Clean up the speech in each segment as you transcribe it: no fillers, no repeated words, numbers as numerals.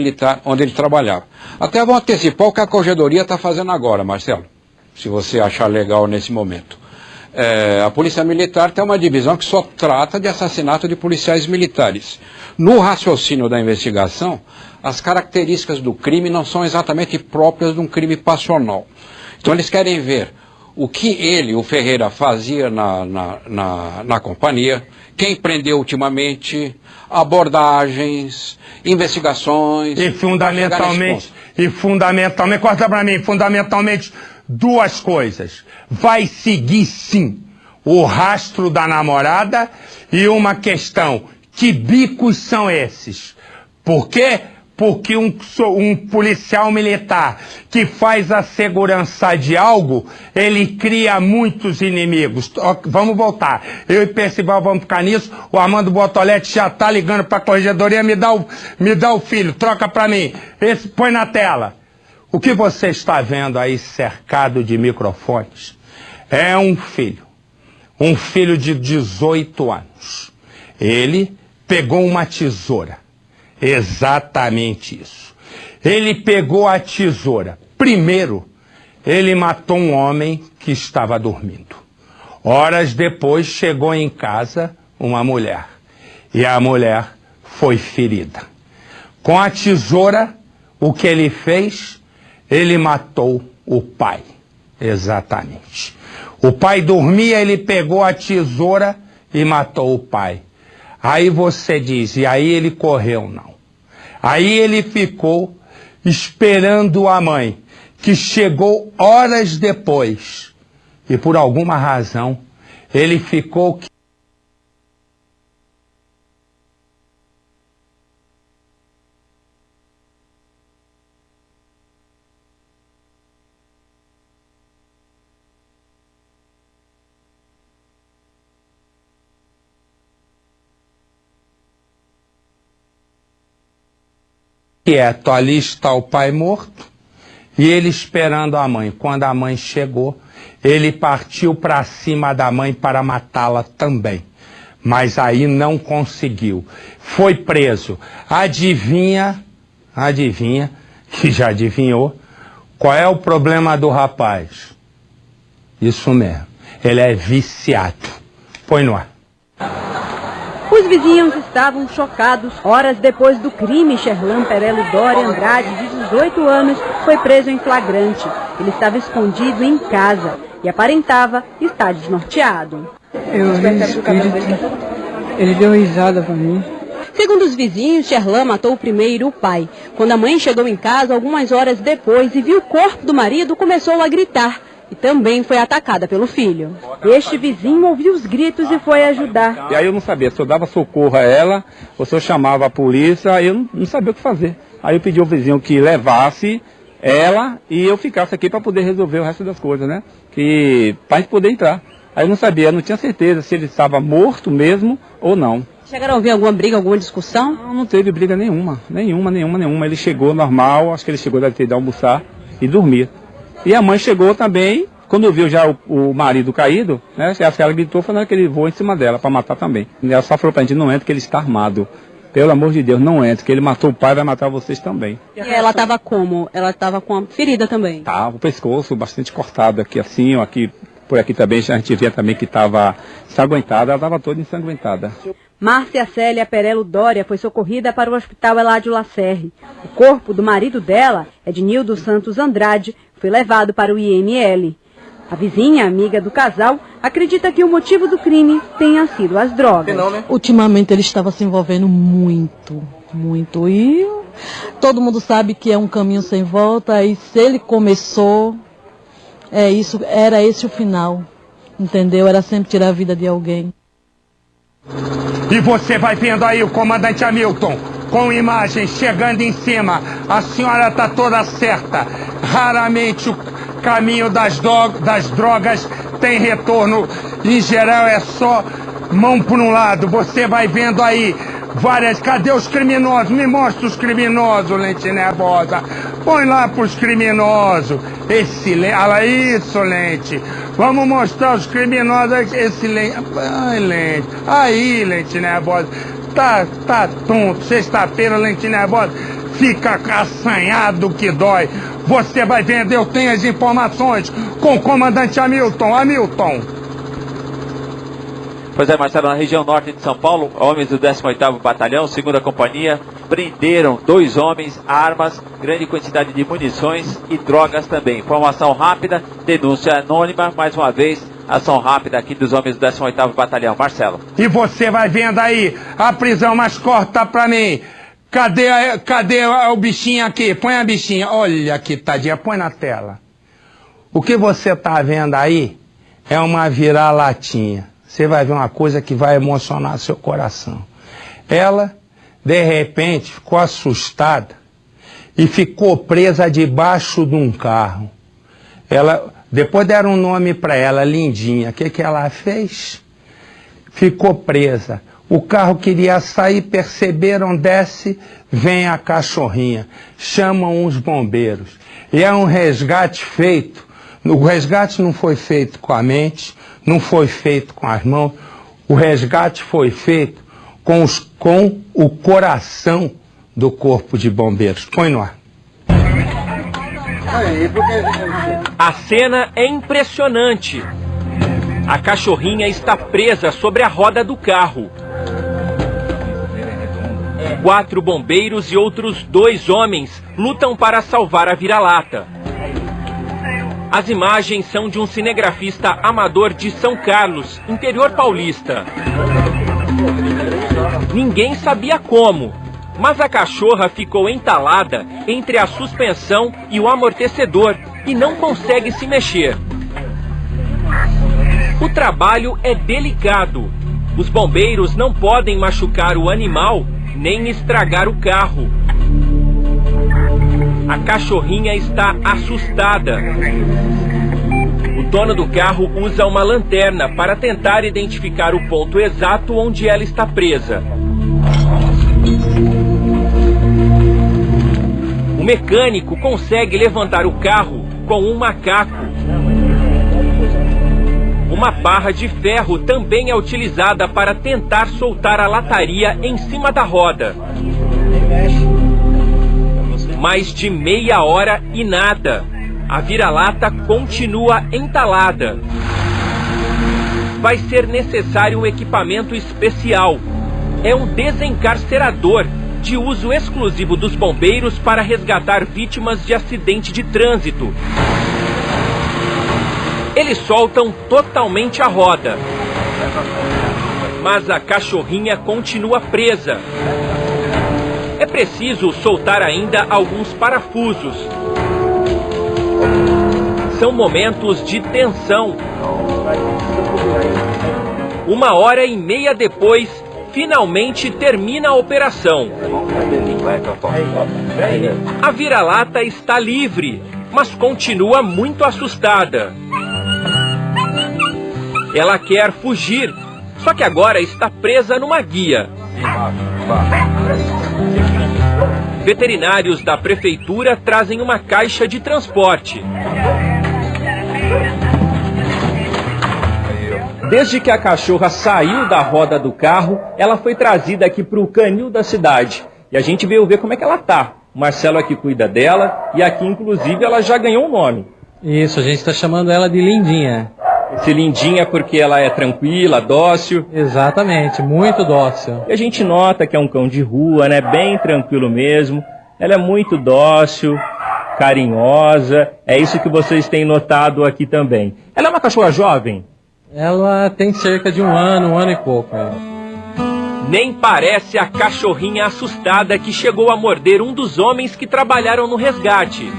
Militar, onde ele trabalhava. Até vou antecipar o que a Corregedoria está fazendo agora, Marcelo, se você achar legal nesse momento. A Polícia Militar tem uma divisão que só trata de assassinato de policiais militares. No raciocínio da investigação, as características do crime não são exatamente próprias de um crime passional. Então eles querem ver o que ele, o Ferreira, fazia na companhia, quem prendeu ultimamente, abordagens, investigações... E fundamentalmente, corta pra mim, fundamentalmente, duas coisas. Vai seguir, sim, o rastro da namorada e uma questão, que bicos são esses? Por quê? Porque um policial militar que faz a segurança de algo, ele cria muitos inimigos. Vamos voltar. Eu e Percival vamos ficar nisso. O Armando Bortoletti já tá ligando para a Corregedoria. Me dá o filho, troca para mim. Põe na tela. O que você está vendo aí cercado de microfones é um filho de 18 anos. Ele pegou uma tesoura. Exatamente isso. Ele pegou a tesoura. Primeiro, ele matou um homem que estava dormindo. Horas depois, chegou em casa uma mulher. E a mulher foi ferida. Com a tesoura, o que ele fez? Ele matou o pai. Exatamente. O pai dormia, ele pegou a tesoura e matou o pai. Aí você diz, e aí ele correu? Não. Aí ele ficou esperando a mãe, que chegou horas depois. E por alguma razão, ele ficou... quieto, ali está o pai morto e ele esperando a mãe. Quando a mãe chegou, ele partiu para cima da mãe para matá-la também, mas aí não conseguiu, foi preso. Adivinha, que já adivinhou, qual é o problema do rapaz? Isso mesmo, ele é viciado. Põe no ar. Os vizinhos estavam chocados. Horas depois do crime, Sherlan Perello Doria Andrade, de 18 anos, foi preso em flagrante. Ele estava escondido em casa e aparentava estar desnorteado. Eu vi o espírito, ele deu risada para mim. Segundo os vizinhos, Sherlan matou primeiro o pai. Quando a mãe chegou em casa, algumas horas depois, e viu o corpo do marido, começou a gritar. E também foi atacada pelo filho. Este vizinho ouviu os gritos e foi ajudar. E aí eu não sabia se eu dava socorro a ela, ou se eu chamava a polícia, aí eu não sabia o que fazer. Aí eu pedi ao vizinho que levasse ela e eu ficasse aqui para poder resolver o resto das coisas, né? Para a gente poder entrar. Aí eu não sabia, eu não tinha certeza se ele estava morto mesmo ou não. Chegaram a ouvir alguma briga, alguma discussão? Não teve briga nenhuma. Ele chegou normal, acho que ele chegou, deve ter ido almoçar e dormir. E a mãe chegou também, quando viu já o marido caído, né? Acho que ela gritou, falando que ele voou em cima dela para matar também. E ela só falou pra gente, não entra que ele está armado. Pelo amor de Deus, não entra, que ele matou o pai, vai matar vocês também. E ela estava como? Ela estava com a ferida também? Tá, o pescoço bastante cortado aqui assim, aqui, por aqui também, a gente via também que estava ensanguentada, ela estava toda ensanguentada. Márcia Célia Perello Doria foi socorrida para o Hospital Eládio Lacerre. O corpo do marido dela, Ednildo Santos Andrade, foi levado para o IML. A vizinha, amiga do casal, acredita que o motivo do crime tenha sido as drogas. Ultimamente ele estava se envolvendo muito. E todo mundo sabe que é um caminho sem volta. E se ele começou, era esse o final. Entendeu? Era sempre tirar a vida de alguém. E você vai vendo aí o comandante Hamilton, com imagens chegando em cima. A senhora está toda certa. Raramente o caminho das drogas tem retorno. Em geral é só mão por um lado. Você vai vendo aí várias... Cadê os criminosos? Me mostra os criminosos, Lente Nervosa. Põe lá pros criminosos. Olha isso, Lente. Vamos mostrar os criminosos. Esse Lente. Ai, Lente. Aí, Lente Nervosa. Tá tonto. Sexta-feira, Lente Nervosa. fica assanhado que dói. Você vai vendo, eu tenho as informações com o comandante Hamilton. Hamilton. Pois é, Marcelo, na região norte de São Paulo, homens do 18º Batalhão, 2ª Companhia, prenderam 2 homens, armas, grande quantidade de munições e drogas também. Informação rápida, denúncia anônima, mais uma vez, ação rápida aqui dos homens do 18º Batalhão. Marcelo. E você vai vendo aí a prisão, mas corta pra mim. Cadê o bichinho aqui? Põe a bichinha. Olha que tadinha, põe na tela. O que você tá vendo aí é uma vira-latinha. Você vai ver uma coisa que vai emocionar seu coração. Ela, de repente, ficou assustada e ficou presa debaixo de um carro. Depois deram um nome para ela, Lindinha. O que ela fez? Ficou presa. O carro queria sair, perceberam, desce, vem a cachorrinha. Chamam os bombeiros. E é um resgate feito. O resgate não foi feito com a mente, não foi feito com as mãos. O resgate foi feito com o coração do Corpo de Bombeiros. Põe no ar. A cena é impressionante. A cachorrinha está presa sobre a roda do carro. 4 bombeiros e outros 2 homens lutam para salvar a vira-lata. As imagens são de um cinegrafista amador de São Carlos, interior paulista. Ninguém sabia como, mas a cachorra ficou entalada entre a suspensão e o amortecedor e não consegue se mexer. O trabalho é delicado. Os bombeiros não podem machucar o animal nem estragar o carro. A cachorrinha está assustada. O dono do carro usa uma lanterna para tentar identificar o ponto exato onde ela está presa. O mecânico consegue levantar o carro com um macaco. Uma barra de ferro também é utilizada para tentar soltar a lataria em cima da roda. Mais de meia hora e nada. A vira-lata continua entalada. Vai ser necessário um equipamento especial. É um desencarcerador de uso exclusivo dos bombeiros para resgatar vítimas de acidente de trânsito. Eles soltam totalmente a roda. Mas a cachorrinha continua presa. É preciso soltar ainda alguns parafusos. São momentos de tensão. 1h30 depois, finalmente termina a operação. A vira-lata está livre, mas continua muito assustada. Ela quer fugir, só que agora está presa numa guia. Veterinários da prefeitura trazem uma caixa de transporte. Desde que a cachorra saiu da roda do carro, ela foi trazida aqui para o canil da cidade. E a gente veio ver como é que ela tá. O Marcelo aqui cuida dela e aqui, inclusive, ela já ganhou um nome. Isso, a gente está chamando ela de Lindinha. Esse Lindinha porque ela é tranquila, dócil. Exatamente, muito dócil. E a gente nota que é um cão de rua, né? Bem tranquilo mesmo. Ela é muito dócil, carinhosa. É isso que vocês têm notado aqui também. Ela é uma cachorra jovem? Ela tem cerca de 1 ano e pouco. Nem parece a cachorrinha assustada que chegou a morder um dos homens que trabalharam no resgate.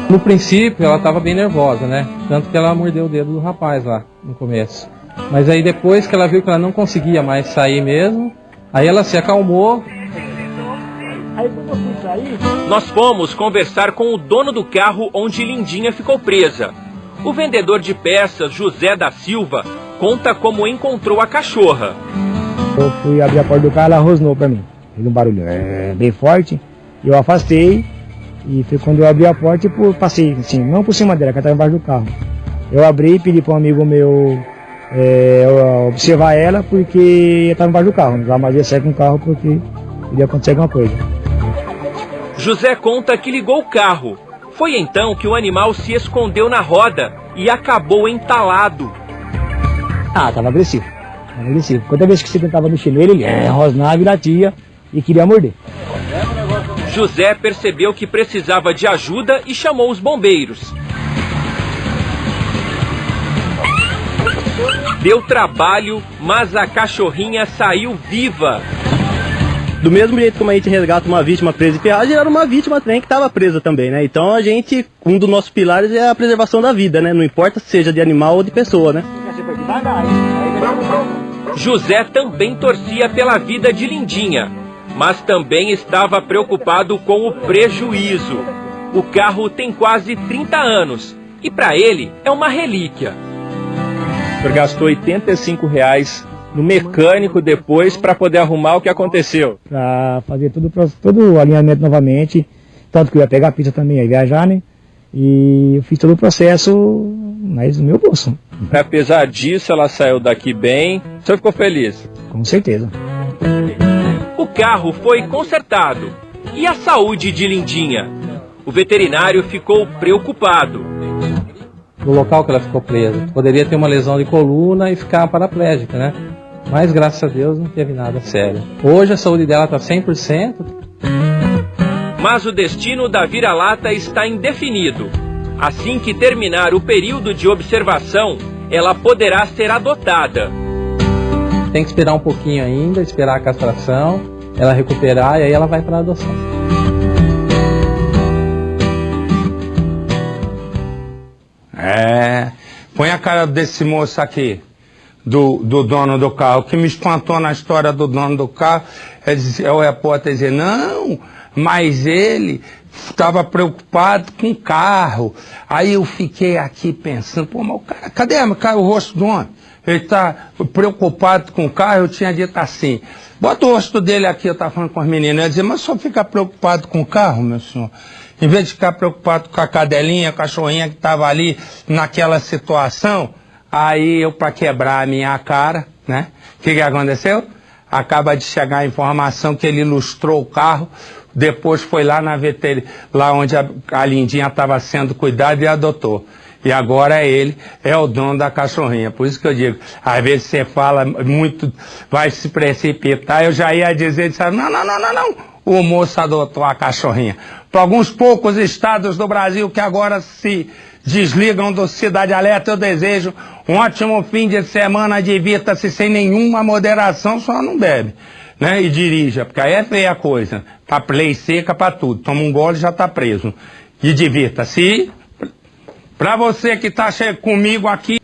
No princípio, ela estava bem nervosa, né? Tanto que ela mordeu o dedo do rapaz lá, no começo. Mas aí depois que ela viu que ela não conseguia mais sair mesmo, aí ela se acalmou. Aí quando eu fui sair... Nós fomos conversar com o dono do carro onde Lindinha ficou presa. O vendedor de peças, José da Silva, conta como encontrou a cachorra. Eu fui abrir a porta do carro, ela rosnou pra mim. Fez um barulho bem forte, eu afastei. E foi quando eu abri a porta e passei, assim, não por cima dela, que ela estava embaixo do carro. Eu abri e pedi para um amigo meu observar ela, porque eu estava embaixo do carro. Não dava mais ia sair com o carro porque podia acontecer alguma coisa. José conta que ligou o carro. Foi então que o animal se escondeu na roda e acabou entalado. Ah, estava agressivo. Toda vez que você tentava mexer nele, ele rosnava e latia e queria morder. José percebeu que precisava de ajuda e chamou os bombeiros. Deu trabalho, mas a cachorrinha saiu viva. Do mesmo jeito como a gente resgata uma vítima presa em ferragem, era uma vítima também que estava presa também, né? Então um dos nossos pilares é a preservação da vida, né? Não importa se seja de animal ou de pessoa, né? José também torcia pela vida de Lindinha, mas também estava preocupado com o prejuízo. O carro tem quase 30 anos e para ele é uma relíquia. O senhor gastou R$85 no mecânico depois para poder arrumar o que aconteceu. Para fazer todo o alinhamento novamente, tanto que eu ia pegar a pista também, ia viajar, né? E eu fiz todo o processo, mas no meu bolso. Apesar disso, ela saiu daqui bem. O senhor ficou feliz? Com certeza. O carro foi consertado. E a saúde de Lindinha? O veterinário ficou preocupado. No local que ela ficou presa, poderia ter uma lesão de coluna e ficar paraplégica, né? Mas graças a Deus não teve nada sério. Hoje a saúde dela está 100%. Mas o destino da vira-lata está indefinido. Assim que terminar o período de observação, ela poderá ser adotada. Tem que esperar um pouquinho ainda, esperar a castração, ela recuperar e aí ela vai para a adoção. Põe a cara desse moço aqui, do dono do carro, que me espantou na história do dono do carro. O repórter dizia, não, mas ele estava preocupado com o carro. Aí eu fiquei aqui pensando, pô, mas o cara, cadê o rosto do homem? Ele está preocupado com o carro. Eu tinha dito assim, bota o rosto dele aqui. Eu estava falando com as meninas, eu dizia, mas só fica preocupado com o carro, meu senhor? Em vez de ficar preocupado com a cadelinha, a cachorrinha que estava ali naquela situação. Aí eu, para quebrar a minha cara, né? O que aconteceu? Acaba de chegar a informação que ele ilustrou o carro, depois foi lá na veterinária, lá onde a Lindinha estava sendo cuidada e adotou. E agora ele é o dono da cachorrinha. Por isso que eu digo, às vezes você fala muito, vai se precipitar. Eu já ia dizer, não. O moço adotou a cachorrinha. Para alguns poucos estados do Brasil que agora se desligam do Cidade Alerta, eu desejo um ótimo fim de semana. Divirta-se sem nenhuma moderação, só não bebe, né? E dirija, porque aí é feia a coisa. Tá lei seca para tudo. Toma um gole e já tá preso. E divirta-se. Para você que está comigo aqui.